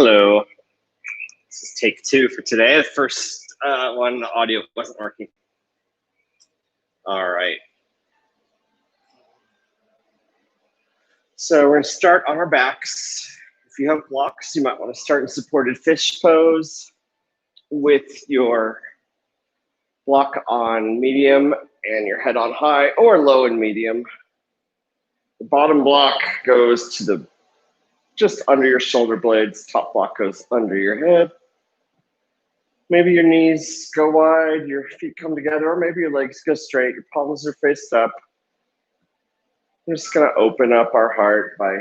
Hello. This is take 2 for today. The first one, the audio wasn't working. All right. So we're going to start on our backs. If you have blocks, you might want to start in supported fish pose with your block on medium and your head on high, or low and medium. The bottom block goes to the just under your shoulder blades. Top block goes under your head. Maybe your knees go wide, your feet come together, or maybe your legs go straight, your palms are faced up. We're just gonna open up our heart by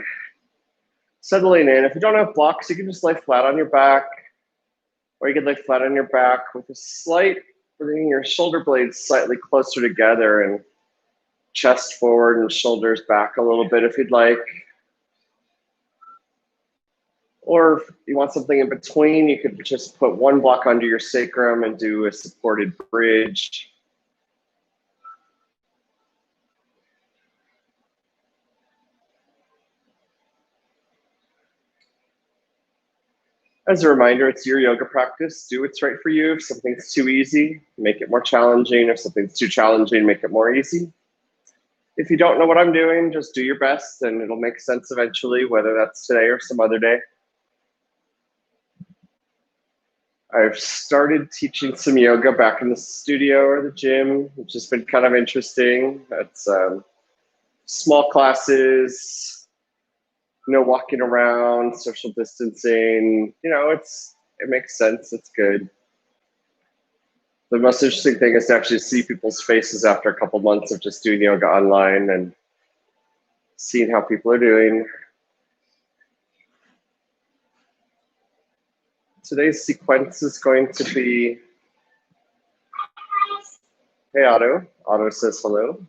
settling in. If you don't have blocks, you can just lay flat on your back, or you can lay flat on your back with a slight, bringing your shoulder blades slightly closer together and chest forward and shoulders back a little bit if you'd like. Or if you want something in between, you could just put one block under your sacrum and do a supported bridge. As a reminder, it's your yoga practice. Do what's right for you. If something's too easy, make it more challenging. If something's too challenging, make it more easy. If you don't know what I'm doing, just do your best and it'll make sense eventually, whether that's today or some other day. I've started teaching some yoga back in the studio or the gym, which has been kind of interesting. It's small classes, no walking around, social distancing. You know, it makes sense. It's good. The most interesting thing is to actually see people's faces after a couple months of just doing yoga online and seeing how people are doing. Today's sequence is going to be, hey Otto. Otto says hello.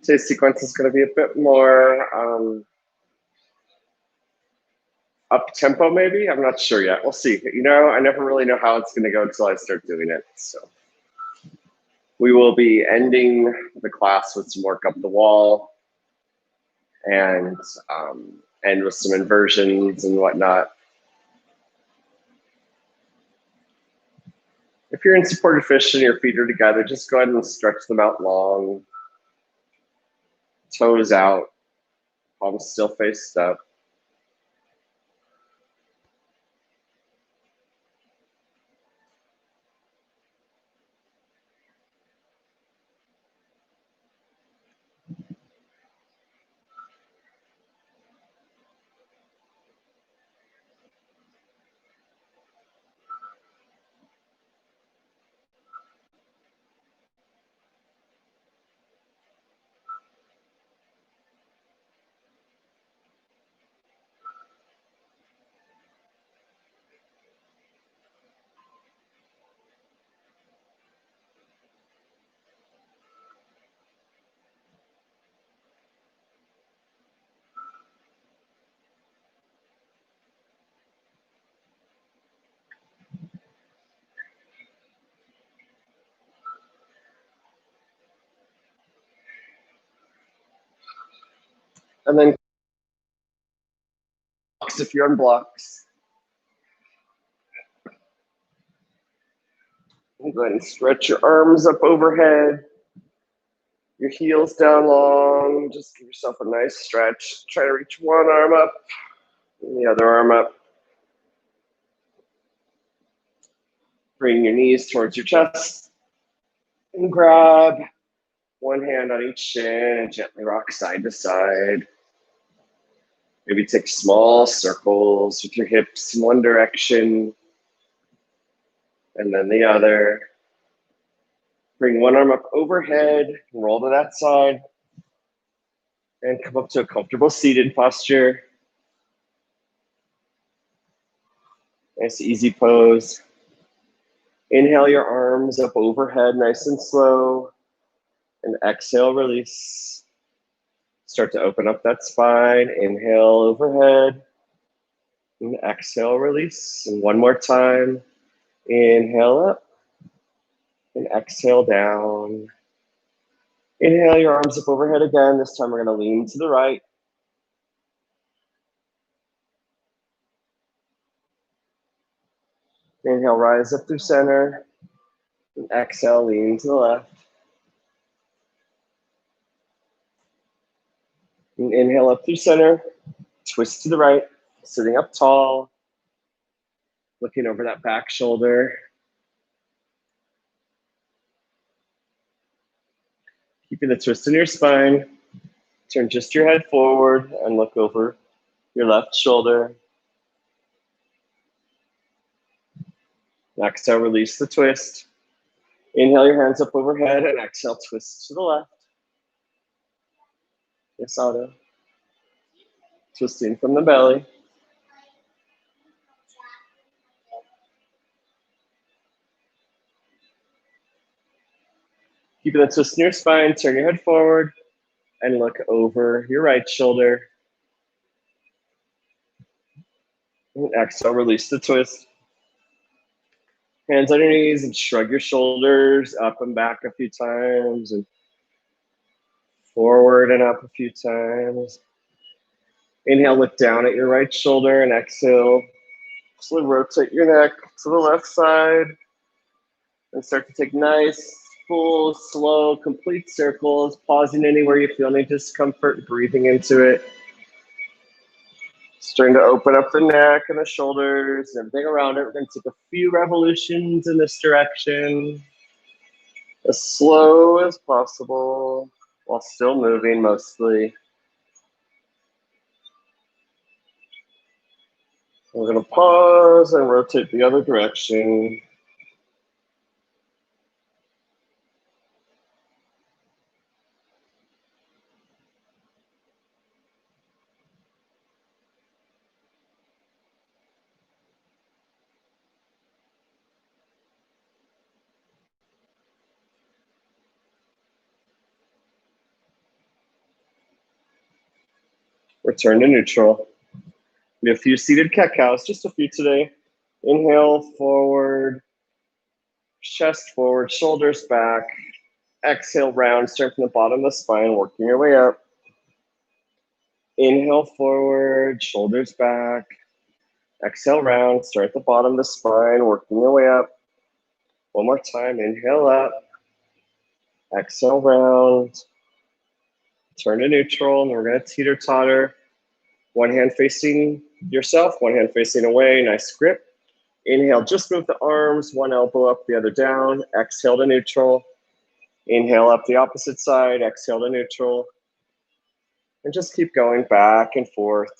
Today's sequence is going to be a bit more up-tempo maybe. I'm not sure yet. We'll see. You know, I never really know how it's going to go until I start doing it. So we will be ending the class with some work up the wall and end with some inversions and whatnot. If you're in supported fish and your feet are together, just go ahead and stretch them out long. Toes out, palms still faced up. And then if you're on blocks, go ahead and stretch your arms up overhead, your heels down long. Just give yourself a nice stretch. Try to reach one arm up and the other arm up. Bring your knees towards your chest and grab one hand on each shin and gently rock side to side. Maybe take small circles with your hips in one direction and then the other. Bring one arm up overhead, roll to that side, and come up to a comfortable seated posture. Nice easy pose. Inhale your arms up overhead, nice and slow, and exhale, release. Start to open up that spine. Inhale overhead, and exhale, release. And one more time. Inhale up, and exhale down. Inhale your arms up overhead again. This time we're going to lean to the right. Inhale, rise up through center. And exhale, lean to the left. And inhale up through center. Twist to the right. Sitting up tall. Looking over that back shoulder. Keeping the twist in your spine. Turn just your head forward and look over your left shoulder. Exhale, release the twist. Inhale your hands up overhead and exhale, twist to the left. Vinyasa. Twisting from the belly. Keeping the twist in your spine, turn your head forward and look over your right shoulder. And exhale, release the twist. Hands on your knees and shrug your shoulders up and back a few times and forward and up a few times. Inhale, look down at your right shoulder and exhale. Slowly rotate your neck to the left side and start to take nice, full, slow, complete circles, pausing anywhere you feel any discomfort, breathing into it. Starting to open up the neck and the shoulders and everything around it. We're going to take a few revolutions in this direction, as slow as possible, while still moving mostly. We're going to pause and rotate the other direction. Return to neutral. We have a few seated cat-cows, just a few today. Inhale, forward, chest forward, shoulders back. Exhale, round, start from the bottom of the spine, working your way up. Inhale, forward, shoulders back. Exhale, round, start at the bottom of the spine, working your way up. One more time, inhale up. Exhale, round. Turn to neutral, and we're going to teeter-totter. One hand facing yourself, one hand facing away, nice grip. Inhale, just move the arms, one elbow up, the other down. Exhale to neutral. Inhale up the opposite side, exhale to neutral. And just keep going back and forth.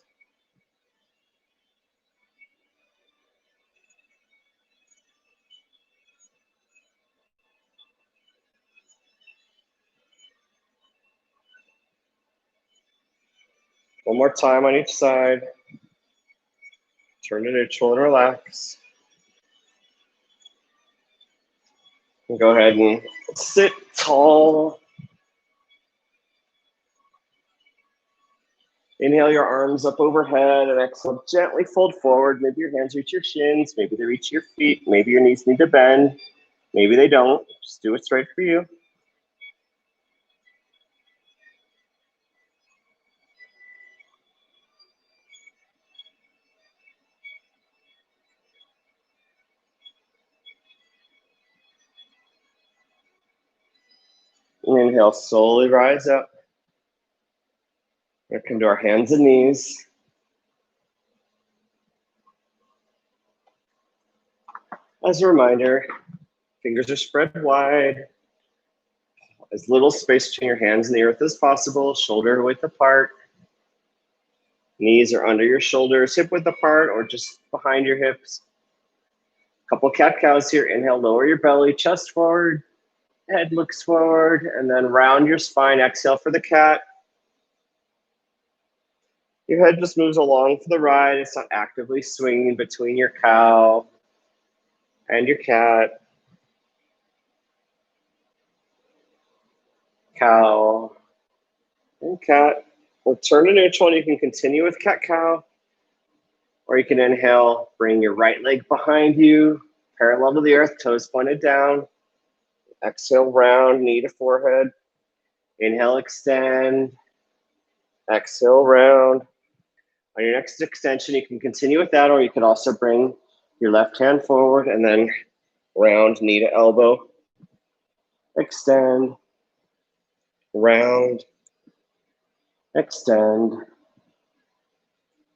One more time on each side. Turn to neutral and relax. And go ahead and sit tall. Inhale your arms up overhead and exhale, gently fold forward. Maybe your hands reach your shins, maybe they reach your feet, maybe your knees need to bend, maybe they don't. Just do what's right for you. And inhale, slowly rise up. We're going to come to our hands and knees. As a reminder, fingers are spread wide. As little space between your hands and the earth as possible. Shoulder width apart. Knees are under your shoulders, hip width apart, or just behind your hips. Couple cat-cows here. Inhale, lower your belly, chest forward. Head looks forward, and then round your spine. Exhale for the cat. Your head just moves along for the ride. It's not actively swinging between your cow and your cat. Cow and cat. We'll turn to neutral, and you can continue with cat-cow. Or you can inhale, bring your right leg behind you, parallel to the earth, toes pointed down. Exhale, round, knee to forehead. Inhale, extend. Exhale, round. On your next extension, you can continue with that, or you could also bring Your left hand forward and then round, knee to elbow. Extend, round, extend,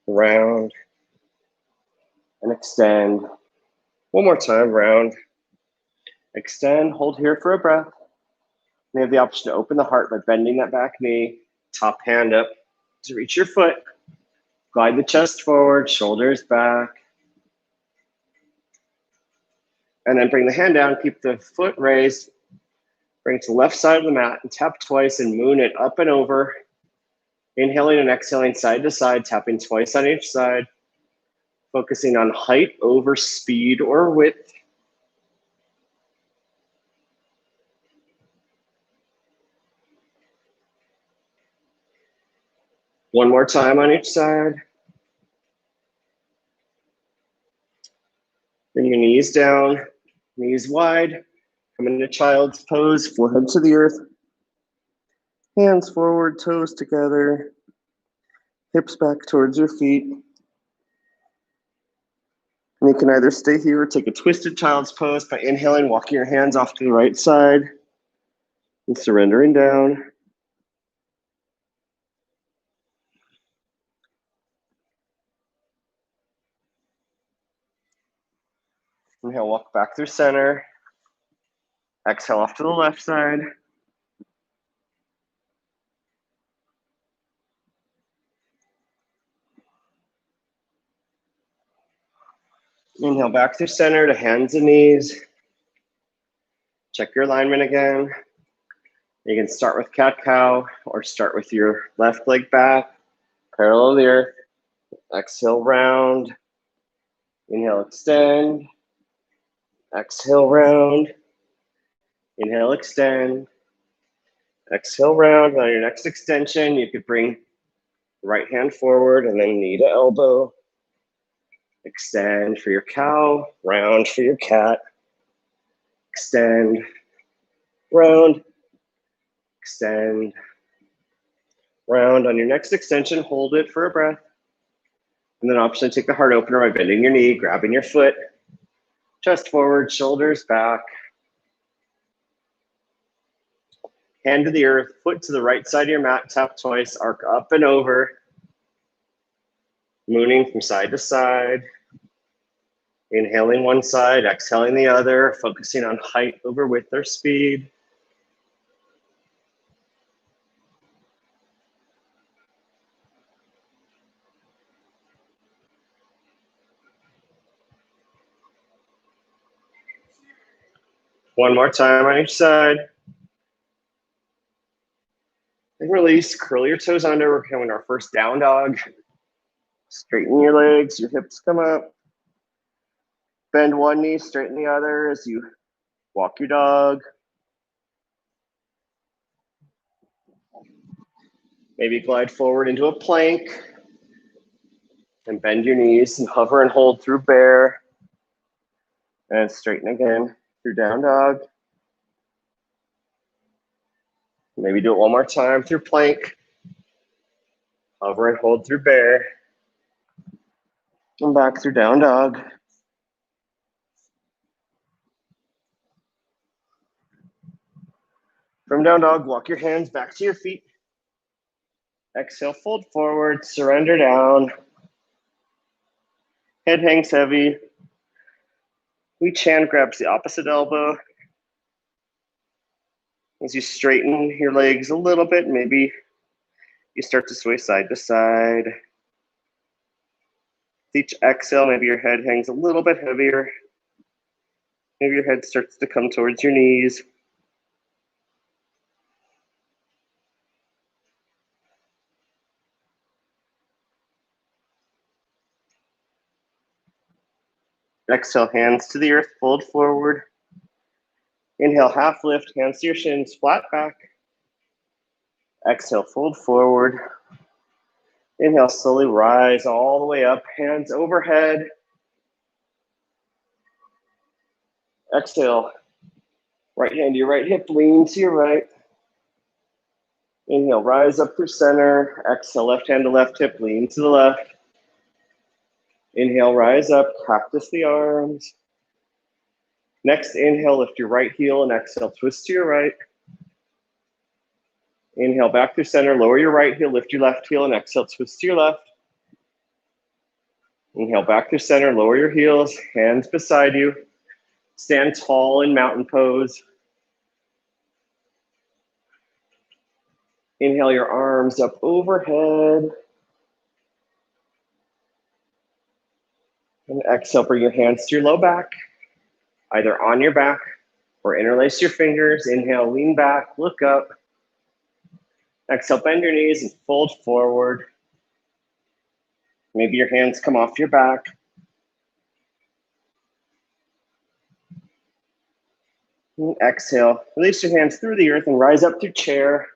round, and extend. One more time, round, extend, hold here for a breath. You have the option to open the heart by bending that back knee, top hand up to reach your foot. Glide the chest forward, shoulders back. And then bring the hand down, keep the foot raised. Bring it to the left side of the mat and tap twice and moon it up and over. Inhaling and exhaling side to side, tapping twice on each side. Focusing on height over speed or width. One more time on each side. Bring your knees down, knees wide. Come into child's pose, forehead to the earth. Hands forward, toes together. Hips back towards your feet. And you can either stay here or take a twisted child's pose by inhaling, walking your hands off to the right side and surrendering down. Inhale, walk back through center. Exhale off to the left side. Inhale back through center to hands and knees. Check your alignment again. You can start with cat-cow or start with your left leg back, parallel to the earth. Exhale, round. Inhale, extend. Exhale, round. Inhale, extend. Exhale, round. On your next extension, you could bring right hand forward and then knee to elbow. Extend for your cow, round for your cat. Extend, round, extend, round. On your next extension, hold it for a breath. And then option to take the heart opener by bending your knee, grabbing your foot, chest forward, shoulders back. Hand to the earth, foot to the right side of your mat, tap twice, arc up and over. Mooning from side to side. Inhaling one side, exhaling the other, focusing on height over width or speed. One more time on each side. And release, curl your toes under. We're coming to our first down dog. Straighten your legs, your hips come up. Bend one knee, straighten the other as you walk your dog. Maybe glide forward into a plank. And bend your knees and hover and hold through bear. And straighten again through down dog. Maybe do it one more time through plank. Hover and hold through bear. And back through down dog. From down dog, walk your hands back to your feet. Exhale, fold forward, surrender down. Head hangs heavy. Reach hand grabs the opposite elbow. As you straighten your legs a little bit, maybe you start to sway side to side. With each exhale, maybe your head hangs a little bit heavier. Maybe your head starts to come towards your knees. Exhale, hands to the earth, fold forward. Inhale, half lift, hands to your shins, flat back. Exhale, fold forward. Inhale, slowly rise all the way up, hands overhead. Exhale, right hand to your right hip, lean to your right. Inhale, rise up through center. Exhale, left hand to left hip, lean to the left. Inhale, rise up, practice the arms. Next inhale, lift your right heel and exhale, twist to your right. Inhale, back through center, lower your right heel, lift your left heel and exhale, twist to your left. Inhale, back through center, lower your heels, hands beside you. Stand tall in mountain pose. Inhale your arms up overhead. And exhale, bring your hands to your low back, either on your back or interlace your fingers. Inhale, lean back, look up. Exhale, bend your knees and fold forward. Maybe your hands come off your back. And exhale, release your hands through the earth and rise up through chair.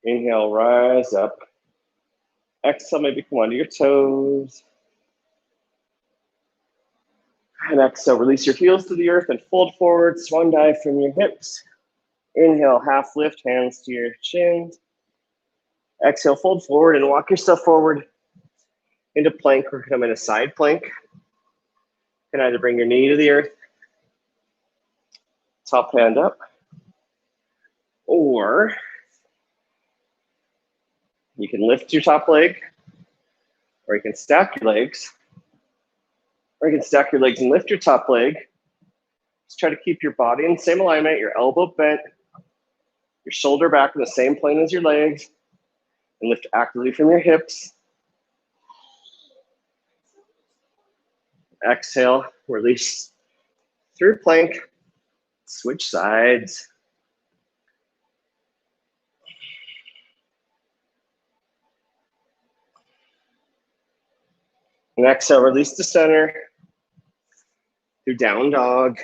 Inhale, rise up. Exhale, maybe come onto your toes. And exhale, release your heels to the earth and fold forward, swan dive from your hips. Inhale, half lift, hands to your chin. Exhale, fold forward and walk yourself forward into plank or come into side plank. You can either bring your knee to the earth, top hand up, or you can lift your top leg, or you can stack your legs, or you can stack your legs and lift your top leg. Just try to keep your body in the same alignment, your elbow bent, your shoulder back in the same plane as your legs, and lift actively from your hips. Exhale, release through plank, switch sides. And exhale, release to center through down dog.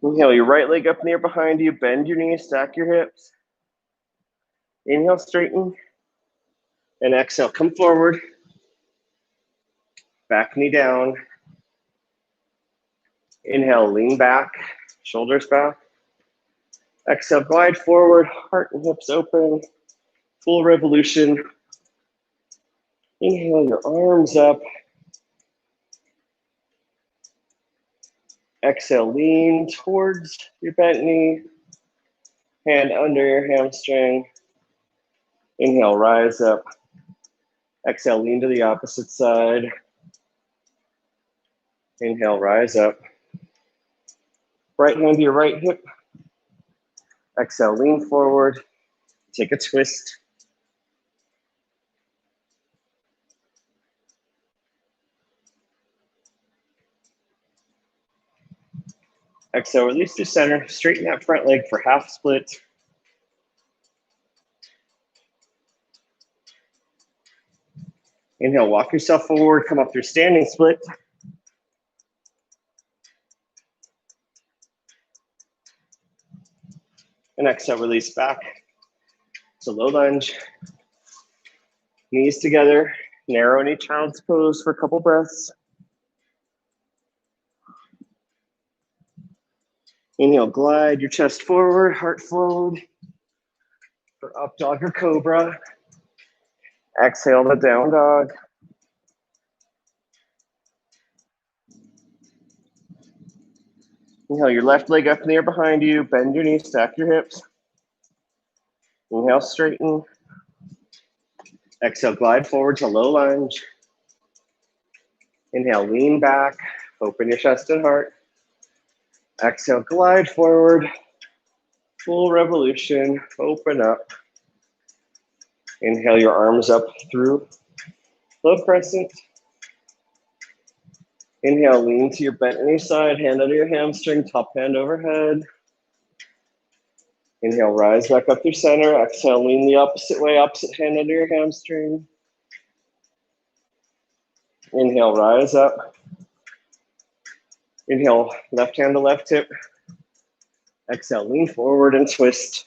Inhale, your right leg up in the air behind you, bend your knees, stack your hips. Inhale, straighten. And exhale, come forward. Back knee down. Inhale, lean back, shoulders back. Exhale, glide forward, heart and hips open. Full revolution. Inhale, your arms up. Exhale, lean towards your bent knee. Hand under your hamstring. Inhale, rise up. Exhale, lean to the opposite side. Inhale, rise up. Right hand to your right hip. Exhale, lean forward. Take a twist. Exhale, release to center. Straighten that front leg for half split. Inhale, walk yourself forward. Come up through standing split. And exhale, release back to low lunge. Knees together. Narrow any child's pose for a couple breaths. Inhale, glide your chest forward, heart forward for up dog or cobra. Exhale to down dog. Inhale, your left leg up in the air behind you. Bend your knees, stack your hips. Inhale, straighten. Exhale, glide forward to low lunge. Inhale, lean back. Open your chest and heart. Exhale, glide forward. Full revolution. Open up. Inhale your arms up through low crescent. Inhale, lean to your bent knee side, hand under your hamstring, top hand overhead. Inhale, rise back up through center. Exhale, lean the opposite way, opposite hand under your hamstring. Inhale, rise up. Inhale, left hand to left hip. Exhale, lean forward and twist.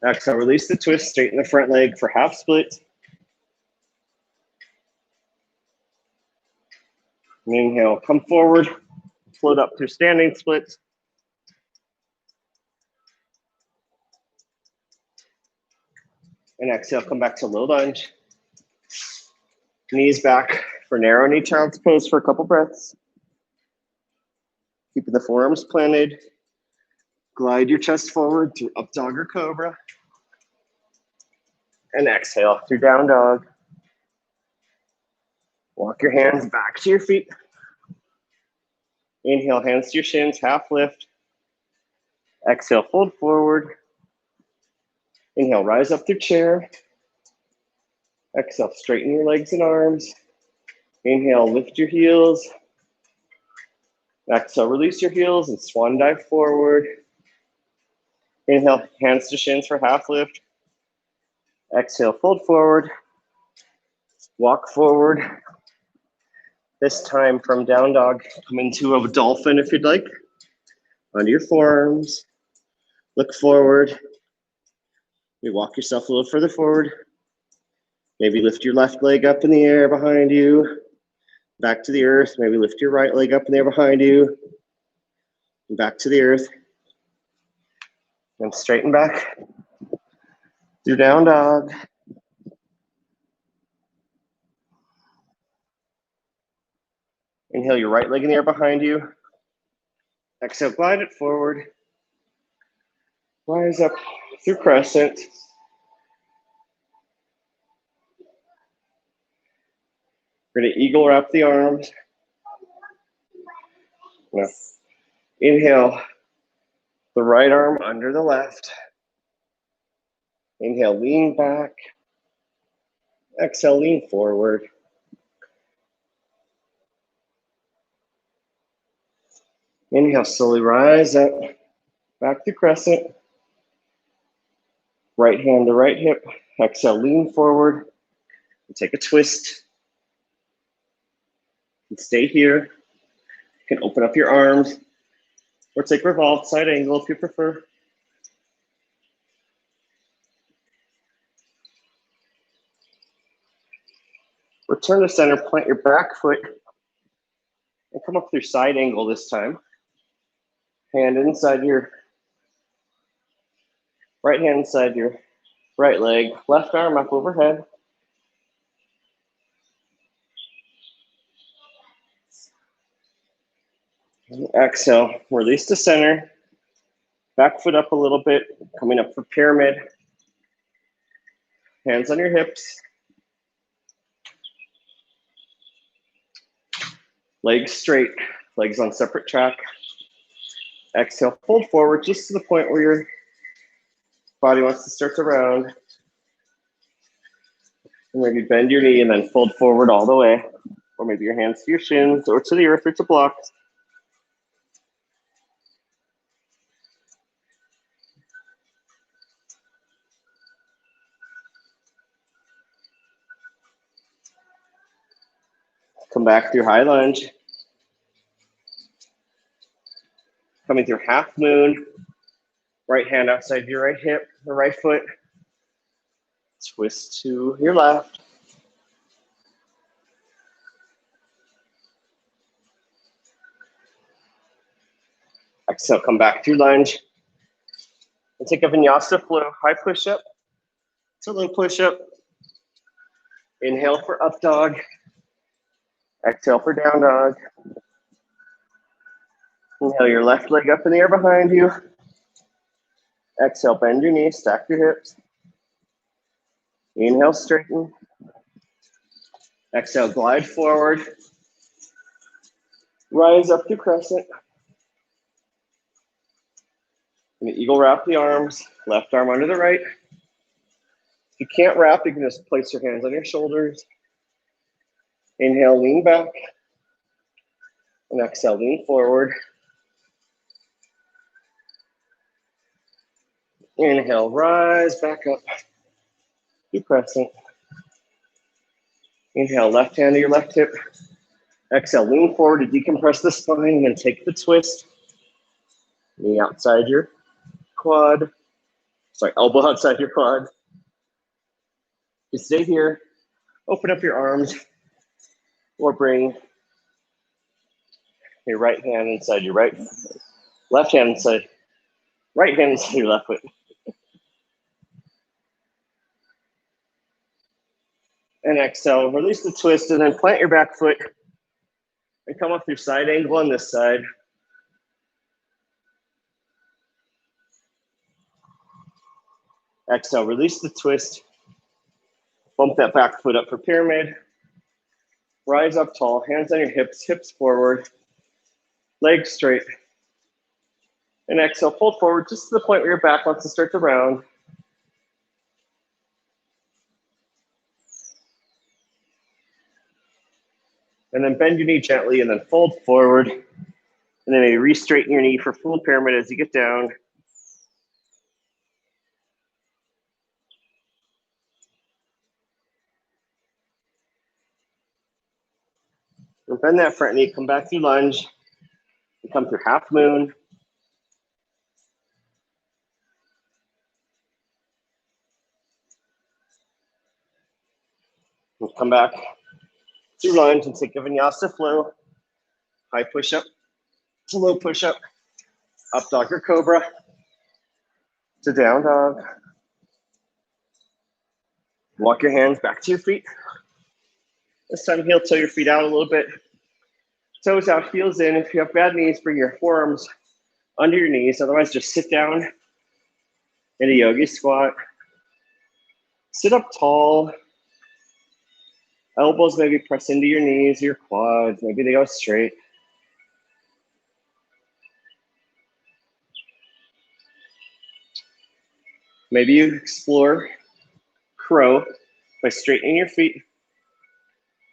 Exhale, release the twist, straighten the front leg for half split. Inhale, come forward, float up through standing splits. And exhale, come back to low lunge. Knees back for narrow knee child's pose for a couple breaths. Keeping the forearms planted. Glide your chest forward through up dog or cobra. And exhale through down dog. Walk your hands back to your feet. Inhale, hands to your shins, half lift. Exhale, fold forward. Inhale, rise up through chair. Exhale, straighten your legs and arms. Inhale, lift your heels. Exhale, release your heels and swan dive forward. Inhale, hands to shins for half lift. Exhale, fold forward. Walk forward. This time from down dog, come into a dolphin if you'd like. Onto your forearms. Look forward. You walk yourself a little further forward. Maybe lift your left leg up in the air behind you. Back to the earth. Maybe lift your right leg up in the air behind you. And back to the earth. And straighten back. Do down dog. Inhale your right leg in the air behind you. Exhale, glide it forward. Rise up through crescent. We're going to eagle wrap the arms. Now, inhale the right arm under the left. Inhale, lean back. Exhale, lean forward. Inhale, slowly rise up, back to crescent. Right hand to right hip. Exhale, lean forward. And take a twist. And stay here. You can open up your arms or take revolved side angle if you prefer. Return to center, plant your back foot, and come up through side angle this time. Hand inside your right hand inside your right leg, left arm up overhead. And exhale, release to center. Back foot up a little bit, coming up for pyramid. Hands on your hips. Legs straight, legs on separate track. Exhale, fold forward just to the point where your body wants to start to round. And maybe bend your knee and then fold forward all the way. Or maybe your hands to your shins or to the earth or to blocks. Come back through high lunge. Coming through half moon. Right hand outside your right hip, the right foot. Twist to your left. Exhale, come back through lunge. And take a Vinyasa Flow, high push-up to low push-up. Inhale for up dog. Exhale for down dog. Inhale your left leg up in the air behind you. Exhale, bend your knees, stack your hips. Inhale, straighten. Exhale, glide forward. Rise up to crescent. And eagle wrap the arms, left arm under the right. If you can't wrap, you can just place your hands on your shoulders. Inhale, lean back. And exhale, lean forward. Inhale, rise back up. Do crescent. Inhale, left hand to your left hip. Exhale, lean forward to decompress the spine and then take the twist. Knee outside your quad. Sorry, elbow outside your quad. You stay here. Open up your arms or bring your right hand inside your left hand inside, right hand inside your left foot. And exhale, release the twist, and then plant your back foot and come up through side angle on this side. Exhale, release the twist. Bump that back foot up for pyramid. Rise up tall, hands on your hips, hips forward, legs straight. And exhale, fold forward just to the point where your back wants to start to round. And then bend your knee gently and then fold forward. And then maybe re-straighten your knee for full pyramid as you get down. And bend that front knee, come back through lunge. And come through half moon. And come back through lunge and take a Vinyasa Flow. High push-up to low push-up. Up dog or Cobra to down dog. Walk your hands back to your feet. This time heel toe your feet out a little bit. Toes out, heels in. If you have bad knees, bring your forearms under your knees. Otherwise, just sit down in a yogi squat. Sit up tall. Elbows maybe press into your knees, your quads. Maybe they go straight. Maybe you explore crow by straightening your feet,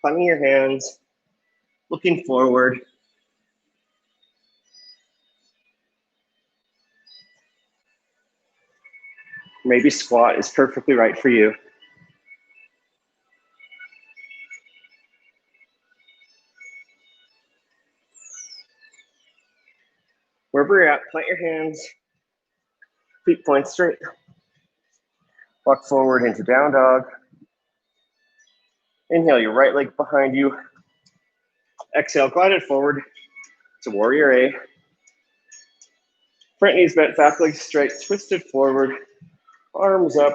planting your hands, looking forward. Maybe squat is perfectly right for you. Wherever you're at, plant your hands, feet point straight. Walk forward into down dog. Inhale your right leg behind you. Exhale, glide it forward to warrior A. Front knees bent, back legs straight, twisted forward. Arms up,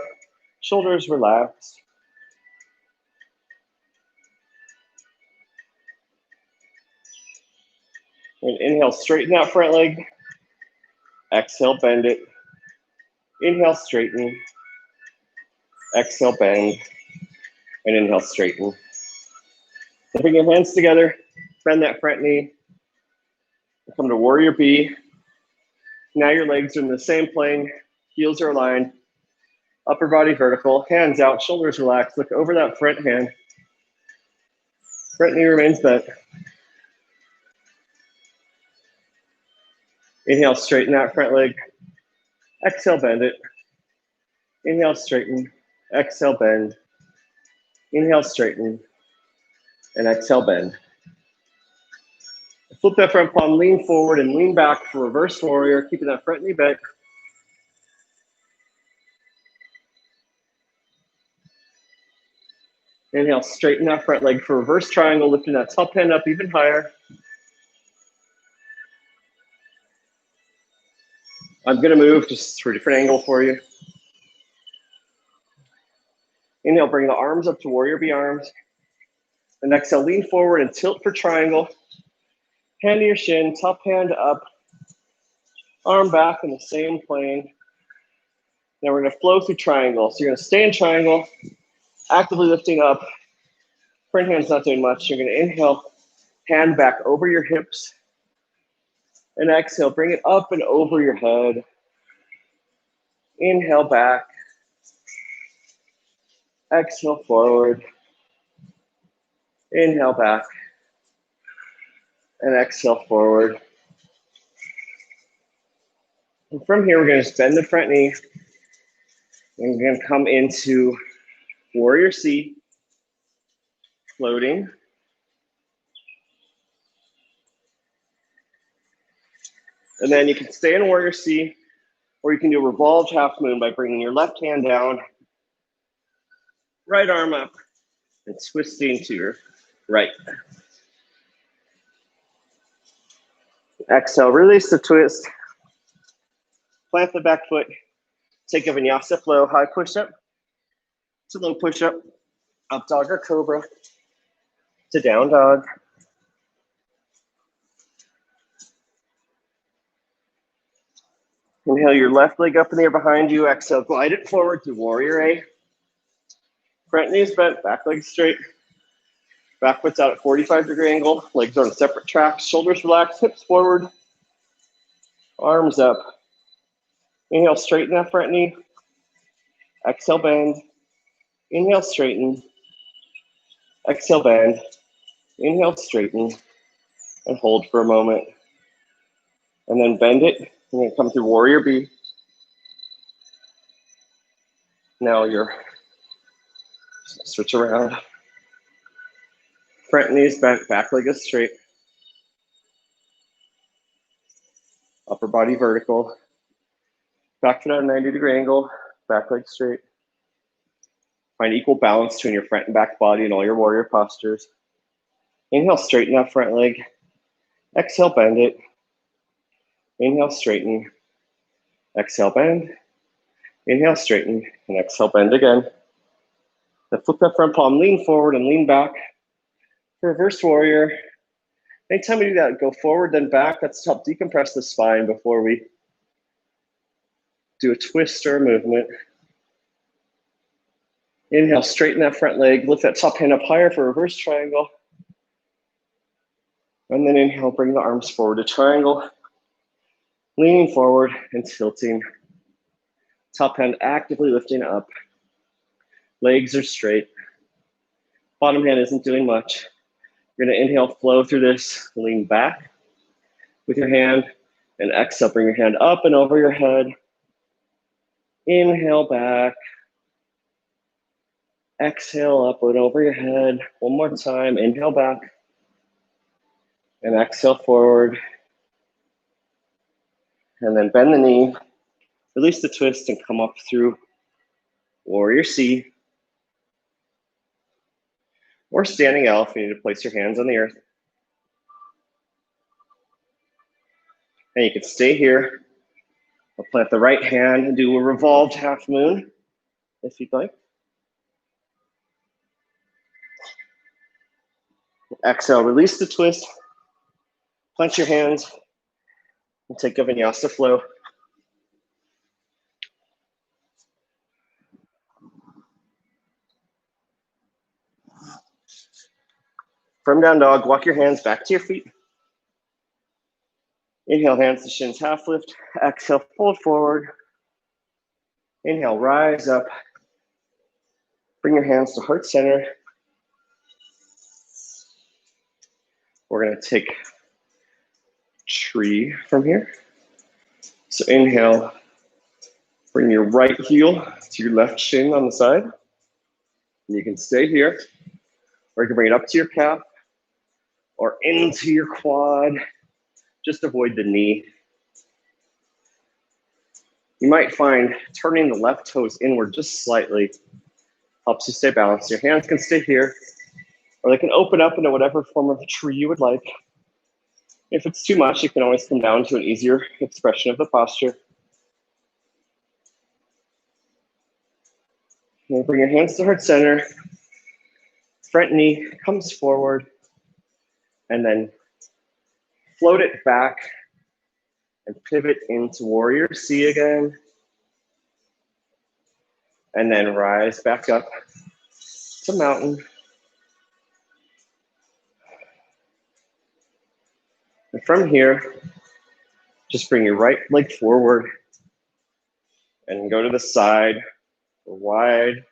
shoulders relaxed. And inhale, straighten that front leg. Exhale, bend it. Inhale, straighten. Exhale, bend. And inhale, straighten. Bring your hands together. Bend that front knee. Come to warrior B. Now your legs are in the same plane. Heels are aligned. Upper body vertical. Hands out, shoulders relaxed. Look over that front hand. Front knee remains bent. Inhale, straighten that front leg. Exhale, bend it. Inhale, straighten. Exhale, bend. Inhale, straighten. And exhale, bend. Flip that front palm, lean forward and lean back for reverse warrior, keeping that front knee bent. Inhale, straighten that front leg for reverse triangle, lifting that top hand up even higher. I'm gonna move just for a different angle for you. Inhale, bring the arms up to warrior B arms. And exhale, lean forward and tilt for triangle. Hand to your shin, top hand up. Arm back in the same plane. Now we're gonna flow through triangle. So you're gonna stay in triangle, actively lifting up. Front hand's not doing much. You're gonna inhale, hand back over your hips. And exhale, bring it up and over your head. Inhale back. Exhale forward. Inhale back. And exhale forward. And from here, we're gonna just bend the front knee. And we're gonna come into warrior C, floating. And then you can stay in warrior C, or you can do a revolved half moon by bringing your left hand down, right arm up, and twisting to your right. Exhale, release the twist. Plant the back foot. Take a Vinyasa Flow, high push-up to low push-up, up dog or cobra to down dog. Inhale your left leg up in the air behind you. Exhale, glide it forward to warrior A. Front knees bent, back leg straight. Back foot's out at 45-degree angle. Legs are on separate tracks. Shoulders relaxed, hips forward. Arms up. Inhale, straighten that front knee. Exhale, bend. Inhale, straighten. Exhale, bend. Inhale, straighten. And hold for a moment. And then bend it. You're going to come through warrior B. Now you're switch around. Front knees bent, back leg is straight. Upper body vertical. Back foot at a 90-degree angle, back leg straight. Find equal balance between your front and back body in all your warrior postures. Inhale, straighten that front leg. Exhale, bend it. Inhale, straighten. Exhale, bend. Inhale, straighten. And exhale, bend again. Then flip that front palm, lean forward and lean back. Reverse warrior. Anytime we do that, go forward, then back. That's to help decompress the spine before we do a twist or a movement. Inhale, straighten that front leg. Lift that top hand up higher for reverse triangle. And then inhale, bring the arms forward to triangle. Leaning forward and tilting. Top hand actively lifting up. Legs are straight. Bottom hand isn't doing much. You're gonna inhale, flow through this. Lean back with your hand. And exhale, bring your hand up and over your head. Inhale back. Exhale up and over your head. One more time, inhale back. And exhale forward. And then bend the knee. Release the twist and come up through warrior C. Or standing L if you need to place your hands on the earth. And you can stay here. I'll plant the right hand and do a revolved half moon if you'd like. Exhale, release the twist. Plant your hands and take a Vinyasa Flow. From down dog, walk your hands back to your feet. Inhale, hands to shins, half lift. Exhale, fold forward. Inhale, rise up. Bring your hands to heart center. We're gonna take tree from here. So inhale, bring your right heel to your left shin on the side. And you can stay here, or you can bring it up to your calf or into your quad. Just avoid the knee. You might find turning the left toes inward just slightly helps you stay balanced. Your hands can stay here, or they can open up into whatever form of tree you would like. If it's too much, you can always come down to an easier expression of the posture. And bring your hands to heart center. Front knee comes forward, and then float it back and pivot into warrior C again. And then rise back up to mountain. And from here, just bring your right leg forward and go to the side, wide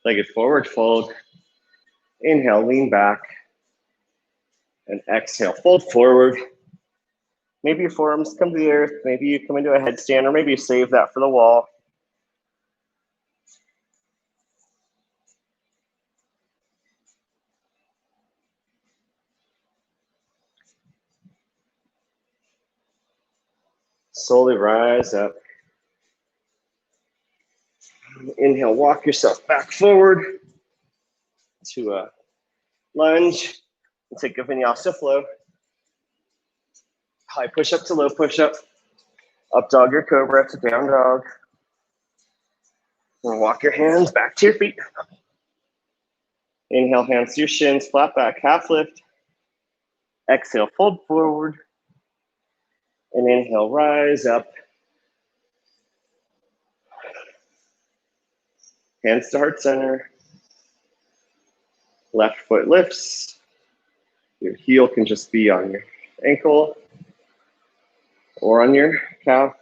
legged forward fold. Inhale, lean back, and exhale, fold forward. Maybe your forearms come to the earth, maybe you come into a headstand, or maybe you save that for the wall. Slowly rise up. Inhale, walk yourself back forward to a lunge and take a Vinyasa Flow. High push-up to low push-up. Up dog or cobra to down dog. And walk your hands back to your feet. Inhale, hands to your shins, flat back, half lift. Exhale, fold forward. And inhale, rise up. Hands to heart center. Left foot lifts. Your heel can just be on your ankle or on your calf,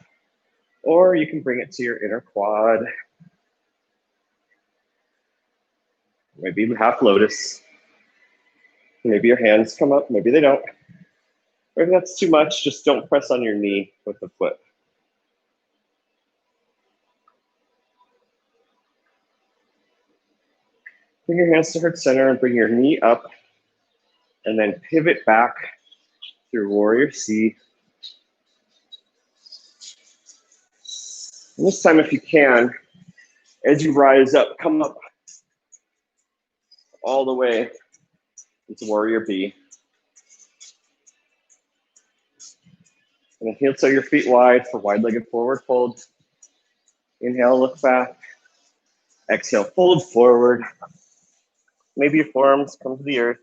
or you can bring it to your inner quad. Maybe half lotus. Maybe your hands come up, maybe they don't. Or if that's too much, just don't press on your knee with the foot. Bring your hands to heart center and bring your knee up, and then pivot back through warrior C. And this time, if you can, as you rise up, come up all the way into warrior B. And then heel toe your feet wide for wide-legged forward fold. Inhale, look back. Exhale, fold forward. Maybe your forearms come to the earth.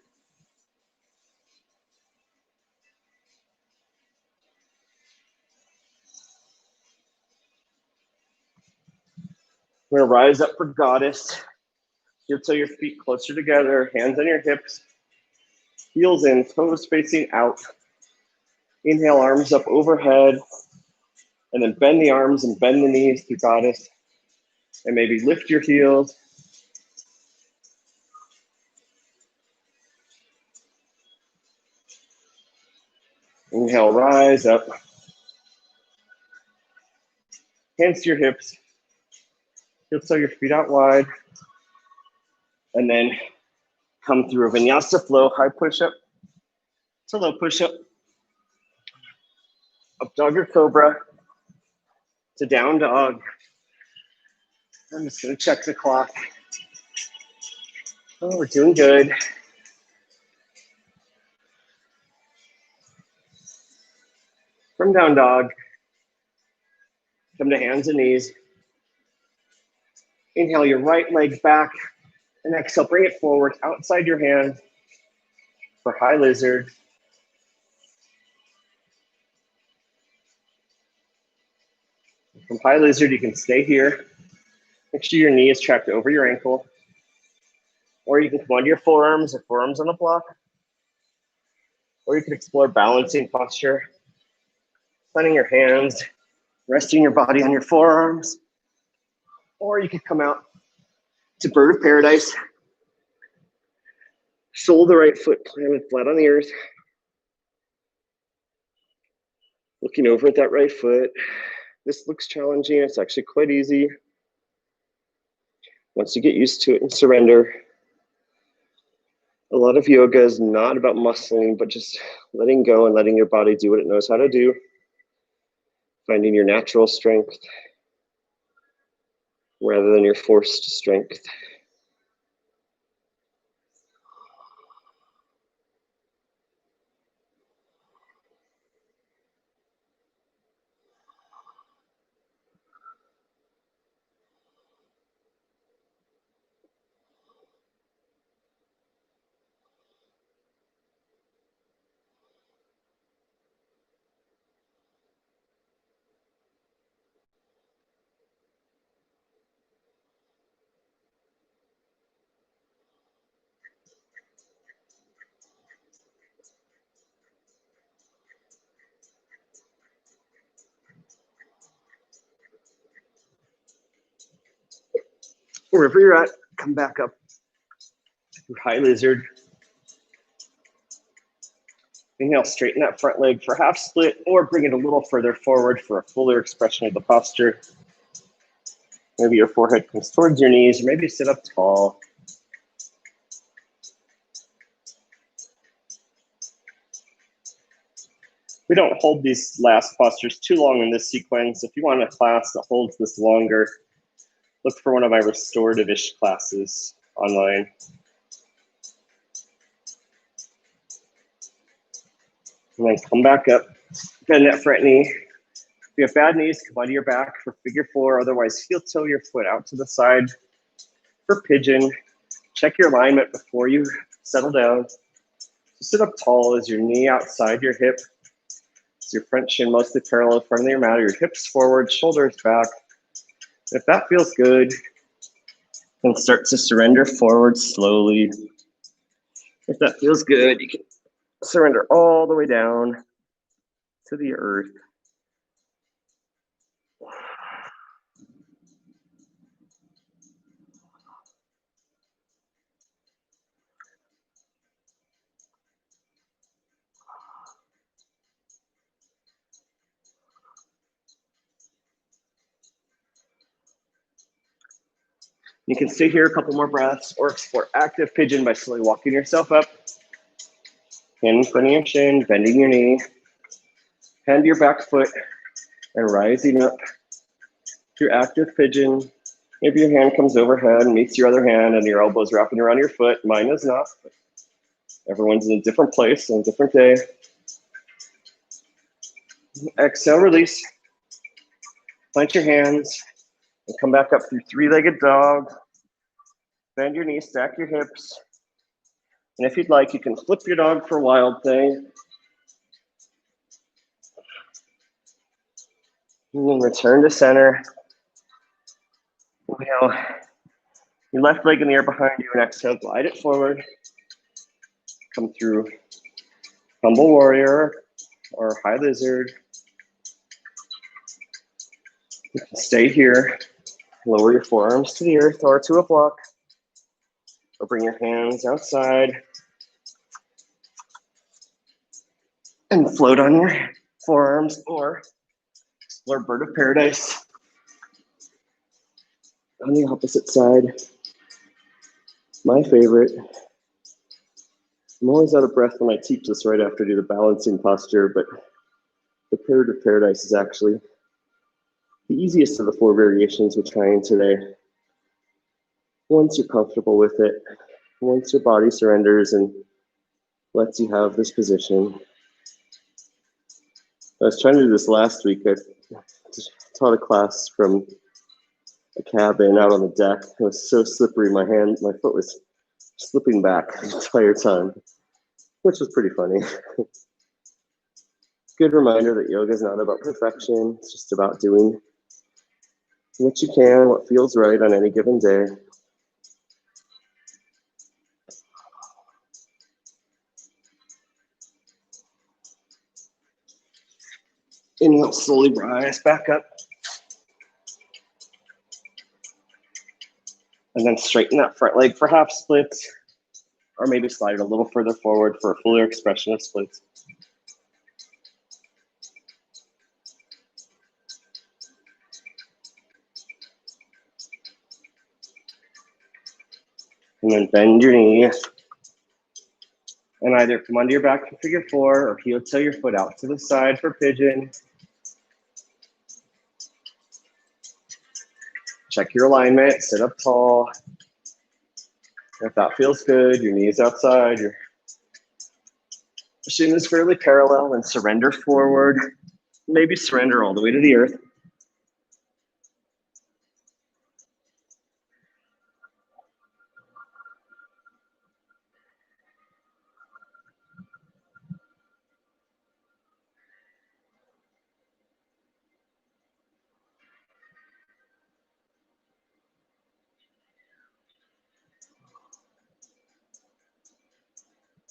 We're gonna rise up for goddess. Heel toe your feet closer together, hands on your hips, heels in, toes facing out. Inhale, arms up overhead, and then bend the arms and bend the knees through goddess. And maybe lift your heels. Inhale, rise up. Hands to your hips. Heel toe your feet out wide. And then come through a Vinyasa Flow, high push-up to low push-up. Up dog or cobra to down dog. I'm just gonna check the clock. Oh, we're doing good. From down dog, come to hands and knees. Inhale your right leg back, and exhale, bring it forward outside your hand for high lizard. From high lizard, you can stay here. Make sure your knee is tracked over your ankle. Or you can come onto your forearms or forearms on a block. Or you can explore balancing posture. Planting your hands, resting your body on your forearms. Or you could come out to bird of paradise. Sole the right foot planted flat on the earth. Looking over at that right foot. This looks challenging. It's actually quite easy. Once you get used to it and surrender, a lot of yoga is not about muscling, but just letting go and letting your body do what it knows how to do. Finding your natural strength rather than your forced strength. Wherever you're at, come back up through high lizard. Inhale, straighten that front leg for half split, or bring it a little further forward for a fuller expression of the posture. Maybe your forehead comes towards your knees, or maybe sit up tall. We don't hold these last postures too long in this sequence. If you want a class that holds this longer, look for one of my restorative-ish classes online. And then come back up Bend that front knee. If you have bad knees, come onto your back for figure four. Otherwise, heel toe your foot out to the side for pigeon. Check your alignment before you settle down. Sit up tall. Is your knee outside your hip? Is your front shin mostly parallel in front of your mat? Your hips forward, shoulders back. If that feels good, then start to surrender forward slowly. If that feels good, you can surrender all the way down to the earth. You can stay here a couple more breaths or explore active pigeon by slowly walking yourself up. Hand in front of your shin, bending your knee. Hand to your back foot and rising up to active pigeon. Maybe your hand comes overhead and meets your other hand and your elbow's wrapping around your foot. Mine is not. But everyone's in a different place on a different day. Exhale, release. Plant your hands and come back up through three-legged dog. Bend your knees, stack your hips. And if you'd like, you can flip your dog for wild thing. And then return to center. Inhale your left leg in the air behind you and exhale, glide it forward. Come through humble warrior or high lizard. You can stay here. Lower your forearms to the earth or to a block. Or bring your hands outside. And float on your forearms or explore bird of paradise on the opposite side. My favorite. I'm always out of breath when I teach this right after I do the balancing posture, but the bird of paradise is actually the easiest of the four variations we're trying today. Once you're comfortable with it, once your body surrenders and lets you have this position. I was trying to do this last week. I taught a class from a cabin out on the deck. It was so slippery, my foot was slipping back the entire time, which was pretty funny. Good reminder that yoga is not about perfection. It's just about doing what you can, what feels right on any given day. Inhale, slowly rise back up. And then straighten that front leg for half splits, or maybe slide it a little further forward for a fuller expression of splits. And then bend your knee. And either come onto your back for figure four or heel toe your foot out to the side for pigeon. Check your alignment, sit up tall. If that feels good, your knees outside, your shin is fairly parallel, and surrender forward. Maybe surrender all the way to the earth.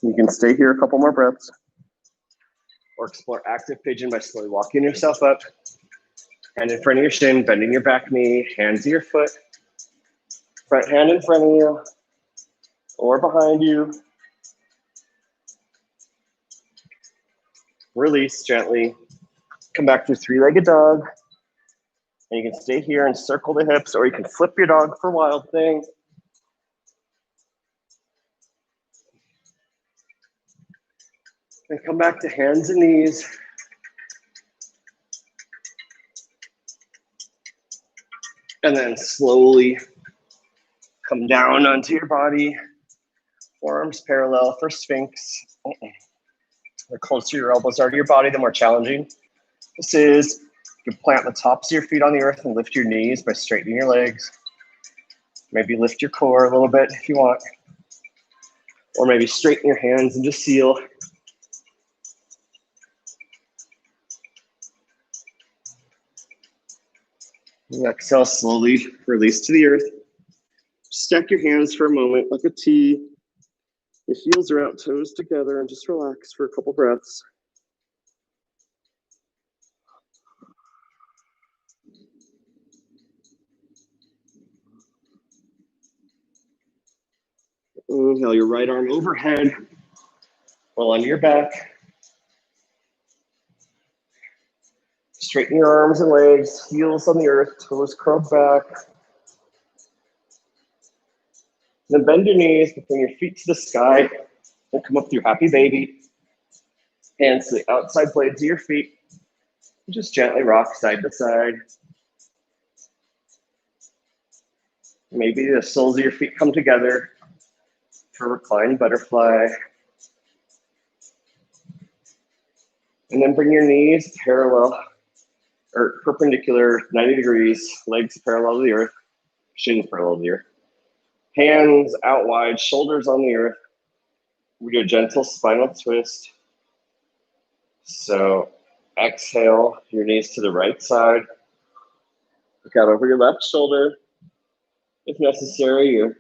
You can stay here a couple more breaths or explore active pigeon by slowly walking yourself up. Hand in front of your shin, bending your back knee, hands to your foot. Front hand in front of you or behind you. Release gently. Come back to three-legged dog. And you can stay here and circle the hips, or you can flip your dog for wild thing. And come back to hands and knees. And then slowly come down onto your body. Forearms parallel for Sphinx. The closer your elbows are to your body, the more challenging this is. You can plant the tops of your feet on the earth and lift your knees by straightening your legs. Maybe lift your core a little bit if you want. Or maybe straighten your hands and just seal. And exhale, slowly release to the earth. Stack your hands for a moment like a T. Your heels are out, toes together, and just relax for a couple breaths. Inhale your right arm overhead, roll onto your back. Straighten your arms and legs, heels on the earth, toes curled back. Then bend your knees, bring your feet to the sky, and come up through happy baby. Hands to the outside blades of your feet. Just gently rock side to side. Maybe the soles of your feet come together for reclined butterfly. And then bring your knees parallel or perpendicular 90 degrees, legs parallel to the earth, shins parallel to the earth. Hands out wide, shoulders on the earth. We do a gentle spinal twist. So exhale, your knees to the right side. Look out over your left shoulder. If necessary, your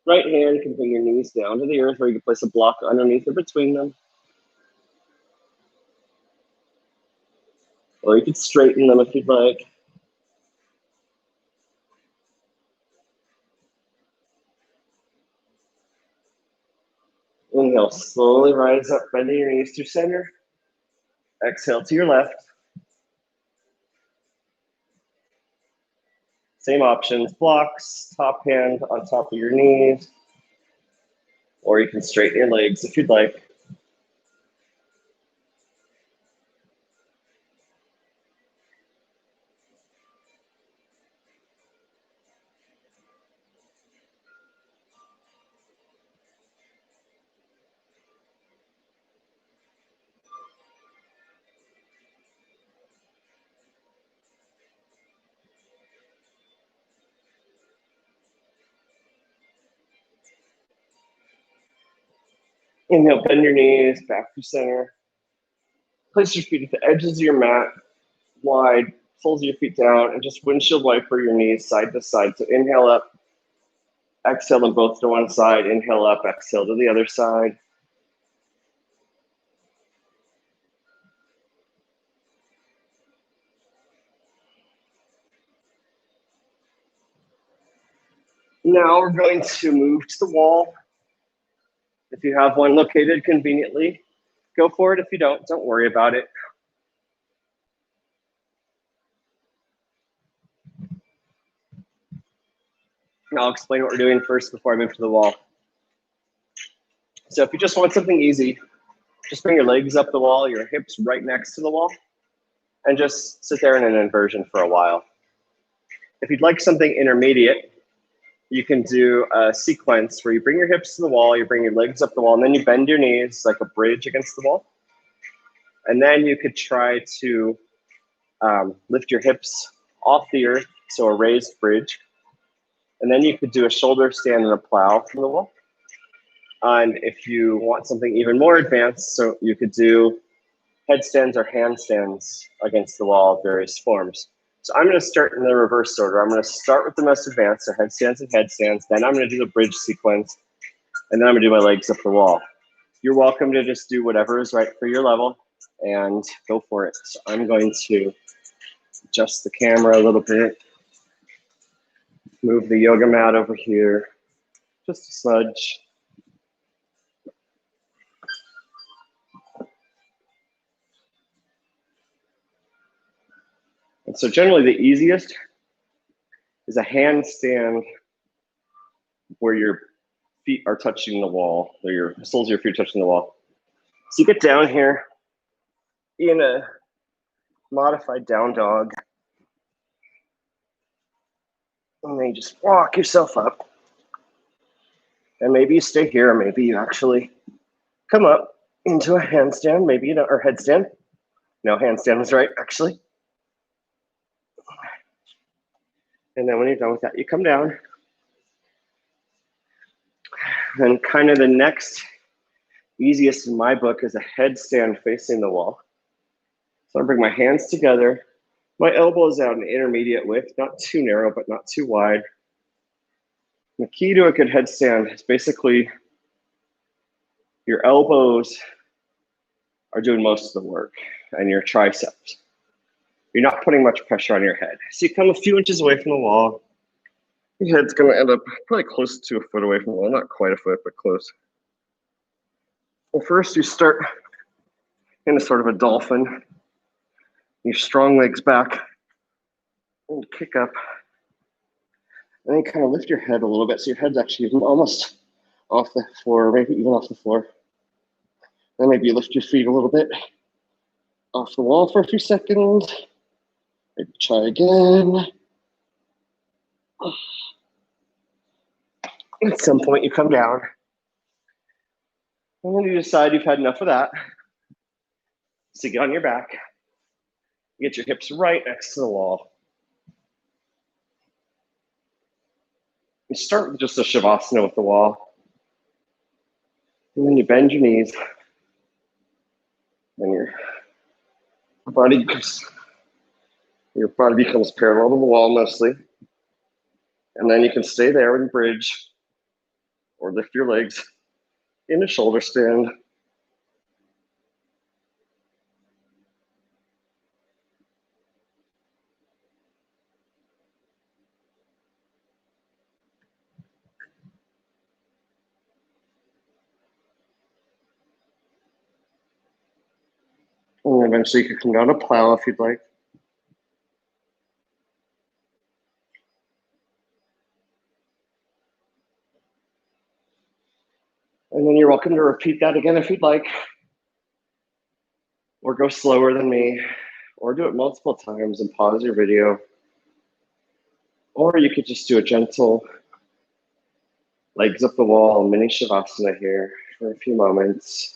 right hand can bring your knees down to the earth, or you can place a block underneath or between them. Or you could straighten them if you'd like. Inhale, slowly rise up, bending your knees through center. Exhale to your left. Same options, blocks, top hand on top of your knees. Or you can straighten your legs if you'd like. Inhale, bend your knees back to center. Place your feet at the edges of your mat, wide, soles of your feet down, and just windshield wiper your knees side to side. So inhale up, exhale them both to one side, inhale up, exhale to the other side. Now we're going to move to the wall. If you have one located conveniently, go for it. If you don't worry about it. And I'll explain what we're doing first before I move to the wall. So if you just want something easy, just bring your legs up the wall, your hips right next to the wall, and just sit there in an inversion for a while. If you'd like something intermediate, you can do a sequence where you bring your hips to the wall, you bring your legs up the wall, and then you bend your knees like a bridge against the wall. And then you could try to lift your hips off the earth, so a raised bridge. And then you could do a shoulder stand and a plow from the wall. And if you want something even more advanced, so you could do headstands or handstands against the wall of various forms. So I'm going to start in the reverse order. I'm going to start with the most advanced, so headstands and headstands. Then I'm going to do the bridge sequence. And then I'm going to do my legs up the wall. You're welcome to just do whatever is right for your level and go for it. So I'm going to adjust the camera a little bit. Move the yoga mat over here. Just a smudge. And so generally the easiest is a handstand where your feet are touching the wall, or your soles of your feet are touching the wall. So you get down here in a modified down dog. And then you just walk yourself up. And maybe you stay here, or maybe you actually come up into a handstand, maybe, or headstand. No, handstand is right, actually. And then when you're done with that, you come down. And kind of the next easiest in my book is a headstand facing the wall. So I bring my hands together. My elbow is out an intermediate width, not too narrow, but not too wide. The key to a good headstand is basically your elbows are doing most of the work and your triceps. You're not putting much pressure on your head. So you come a few inches away from the wall. Your head's going to end up probably close to a foot away from the wall. Not quite a foot, but close. Well, first you start in a sort of a dolphin. Your strong legs back and kick up. And then you kind of lift your head a little bit so your head's actually almost off the floor, maybe even off the floor. Then maybe you lift your feet a little bit off the wall for a few seconds. Maybe try again. At some point you come down. And then you decide you've had enough of that. So you get on your back. You get your hips right next to the wall. You start with just a Shavasana with the wall. And then you bend your knees. And your body becomes parallel to the wall mostly. And then you can stay there and bridge or lift your legs in a shoulder stand. And eventually you can come down to plow if you'd like. And then you're welcome to repeat that again if you'd like. Or go slower than me. Or do it multiple times and pause your video. Or you could just do a gentle legs up the wall, mini Shavasana here for a few moments.